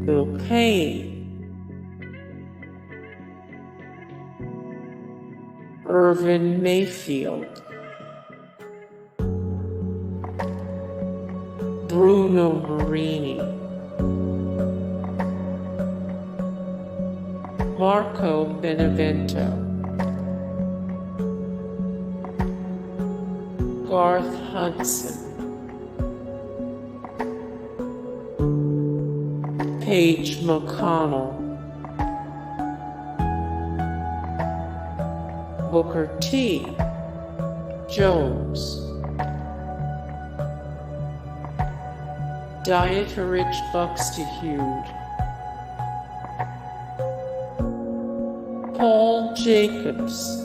Payne, Irvin Mayfield, Bruno Marini, Marco Benevento, Garth Hudson, Paige McConnell, Booker T. Jones, Dieterich Buxtehude, Paul Jacobs,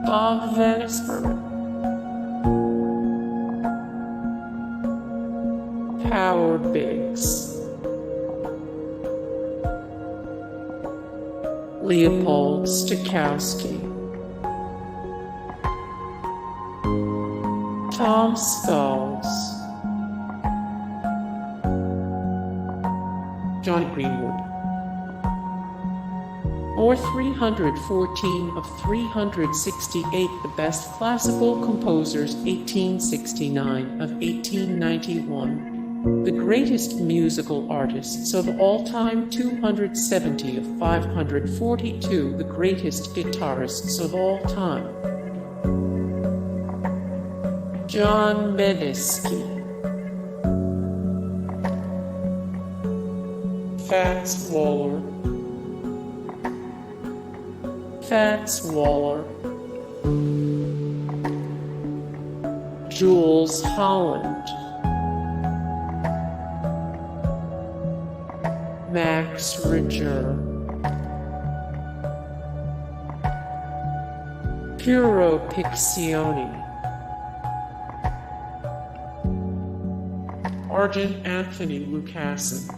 Bob Vanisberg, Howard Biggs, Leopold Stokowski, Tom Skulls, Jonny Greenwood, or 314 of 368 the best classical composers 1869 of 1891. The greatest musical artists of all time 270 of 542 the greatest guitarists of all time. John Medeski, Fats Waller, Jools Holland, Max Richter, Piero Piccioni, Arjen Anthony Lucassen,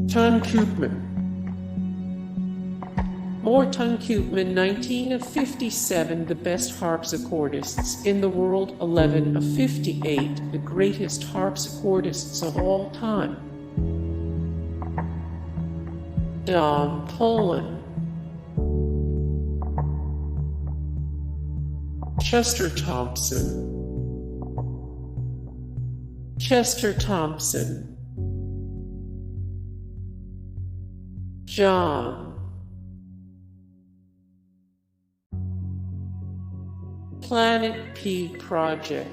Ton Koopman, Ton Koopman, 19 of 57 the best harpsichordists in the world, 11 of 58 the greatest harpsichordists of all time. Don Poland, Chester Thompson, John, Planet P Project,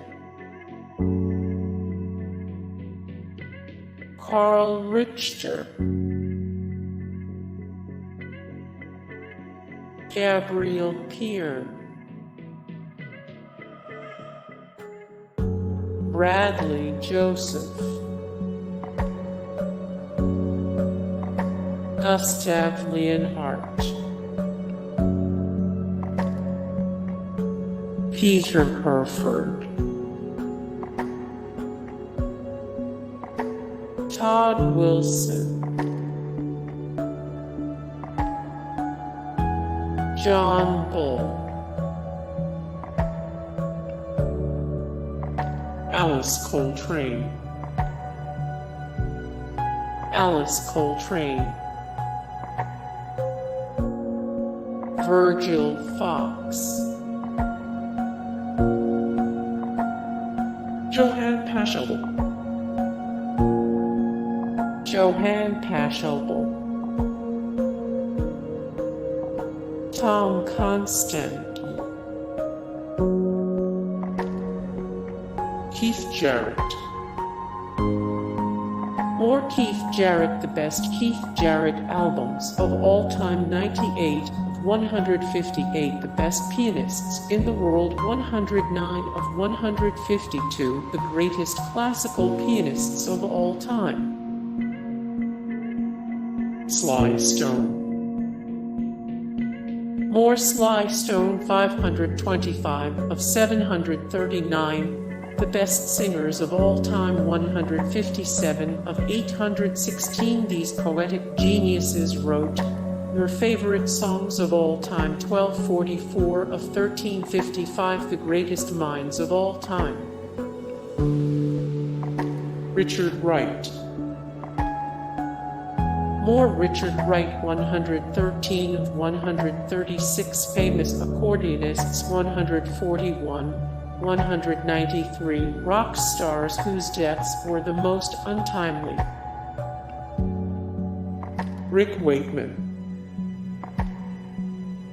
Karl Richter, Gabriel Piern, Bradley Joseph, Gustav Leonhardt, Peter Herford, Todd Wilson, John Bull, Alice Coltrane, Virgil Fox, Johann Pachelbel, Tom Constant, Keith Jarrett. More Keith Jarrett, the best Keith Jarrett albums of all time, 98 of 158 the best pianists in the world, 109 of 152 the greatest classical pianists of all time. Sly Stone. More Sly Stone, 525 of 739 the best singers of all time, 157 of 816 these poetic geniuses wrote Your favorite songs of all time. 1244 of 1355. The greatest minds of all time. Richard Wright. More Richard Wright. 113 of 136. Famous accordionists. 141. 193 rock stars whose deaths were the most untimely. Rick Wakeman.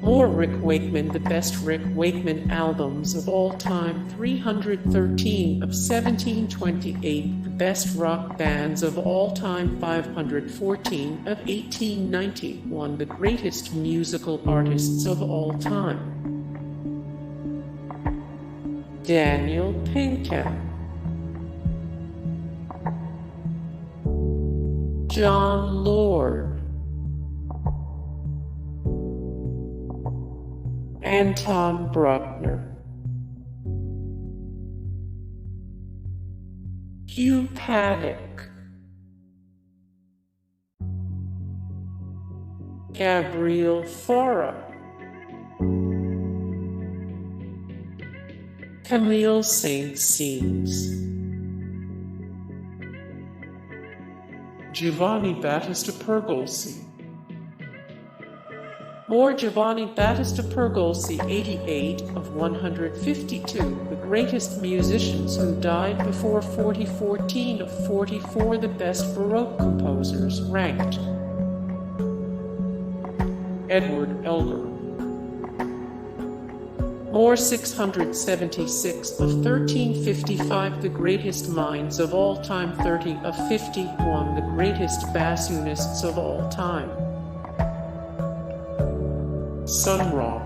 More Rick Wakeman. The best Rick Wakeman albums of all time. 313 of 1728. The best rock bands of all time. 514 of 1891. The greatest musical artists of all time. Daniel Pinkham. Jon Lord. Anton Bruckner. Hugh Paddick. Gabriel Faur. Camille Saint-Sans. Giovanni Battista Pergolesi. More Giovanni Battista Pergolesi. 88 of 152. The greatest musicians who died before 4014 of 44. The best Baroque composers ranked. Edward Elgar. More 676 of 1355. The greatest minds of all time. 30 of 51. The greatest bassoonists of all time. Sun Ra.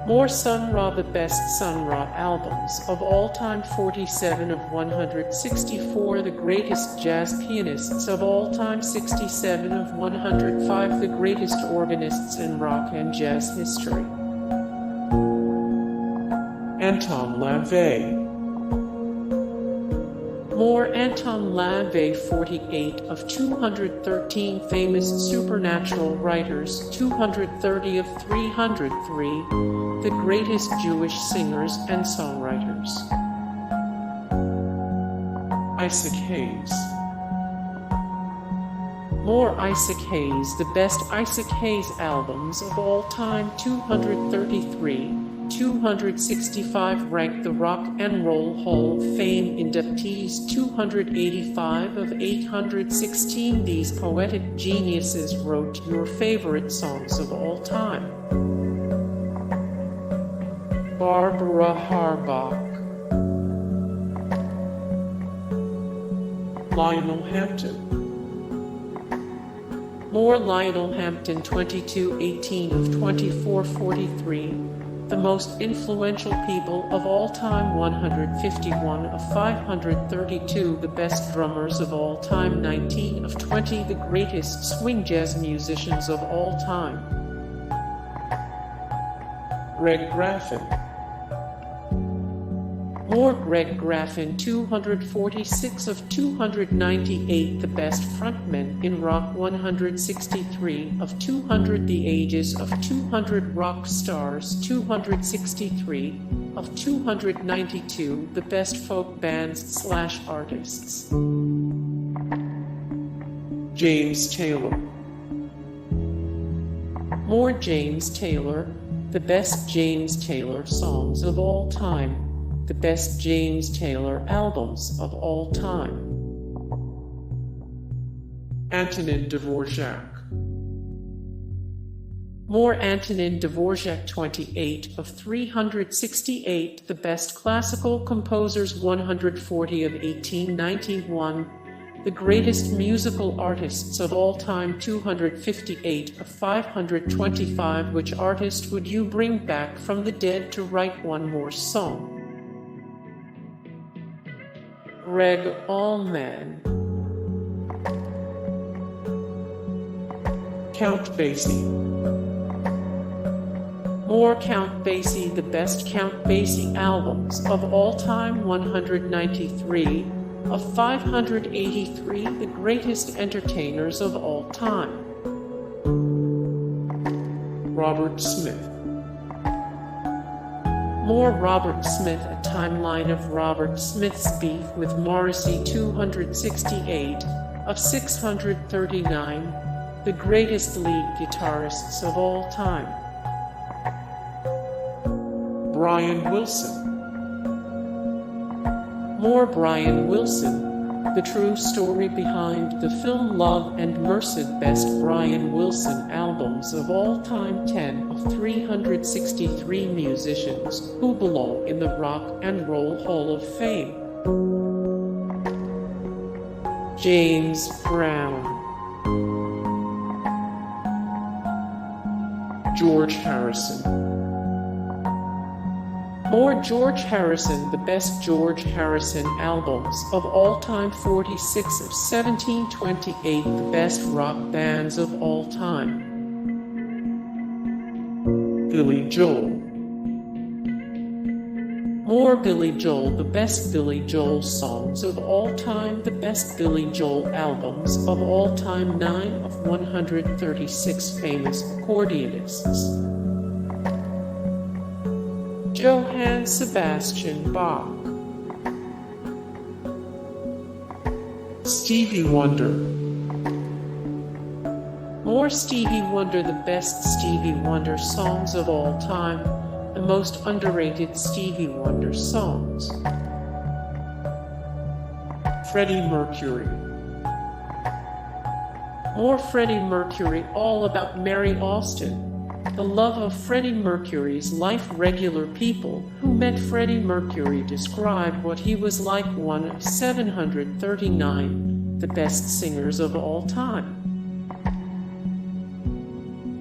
More Sun Ra. The best Sun Ra albums of all time. 47 of 164. The greatest jazz pianists of all time. 67 of 105. The greatest organists in rock and jazz history. Anton LaVey. More Anton LaVey. 48 of 213. Famous supernatural writers. 230 of 303. The greatest Jewish singers and songwriters. Isaac Hayes. More Isaac Hayes. The best Isaac Hayes albums of all time. 233. 265 ranked the Rock and Roll Hall of Fame inductees. 285 of 816. These poetic geniuses wrote your favorite songs of all time. Barbara Harbach. Lionel Hampton. More Lionel Hampton. 2218 of 2443. The most influential people of all time. 151 of 532. The best drummers of all time. 19 of 20. The greatest swing jazz musicians of all time. Greg Graffin. More Greg Graffin. 246 of 298. The best frontmen in rock. 163 of 200. The ages of 200 rock stars. 263 of 292. The best folk bands / artists. James Taylor. More James Taylor. The best James Taylor songs of all time. The best James Taylor albums of all time. Antonin Dvorak. More Antonin Dvorak. 28 of 368. The best classical composers. 140 of 1891. The greatest musical artists of all time. 258 of 525. Which artist would you bring back from the dead to write one more song? Gregg Allman. Count Basie. More Count Basie. The best Count Basie albums of all time. 193 of 583. The greatest entertainers of all time. Robert Smith. More Robert Smith. A timeline of Robert Smith's beef with Morrissey. 268 of 639, the greatest lead guitarists of all time. Brian Wilson. More Brian Wilson. The true story behind the film Love and Mercy. Best Brian Wilson albums of all time. 10 of 363 musicians who belong in the Rock and Roll Hall of Fame. James Brown. George Harrison. More George Harrison. The best George Harrison albums of all time. 46 of 1728. The best rock bands of all time. Billy Joel. More Billy Joel. The best Billy Joel songs of all time. The best Billy Joel albums of all time. 9 of 136 famous accordionists. Johann Sebastian Bach. Stevie Wonder. More Stevie Wonder. The best Stevie Wonder songs of all time. The most underrated Stevie Wonder songs. Freddie Mercury. More Freddie Mercury. All about Mary Austin. The love of Freddie Mercury's life. Regular people who met Freddie Mercury describe what he was like. 1 of 739, the best singers of all time.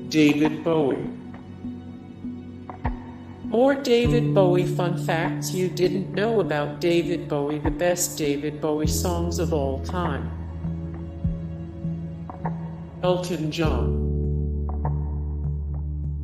David Bowie. More David Bowie. Fun facts you didn't know about David Bowie. The best David Bowie songs of all time. Elton John.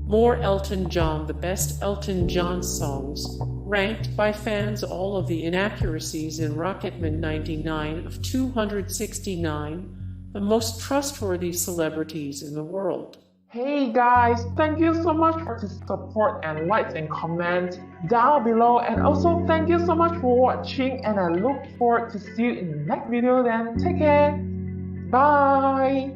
More Elton John. The best Elton John songs, ranked by fans. All of the inaccuracies in Rocketman. 99 of 269, the most trustworthy celebrities in the world. Hey guys, thank you so much for the support and likes and comments down below, and also thank you so much for watching, and I look forward to see you in the next video. Then take care, bye.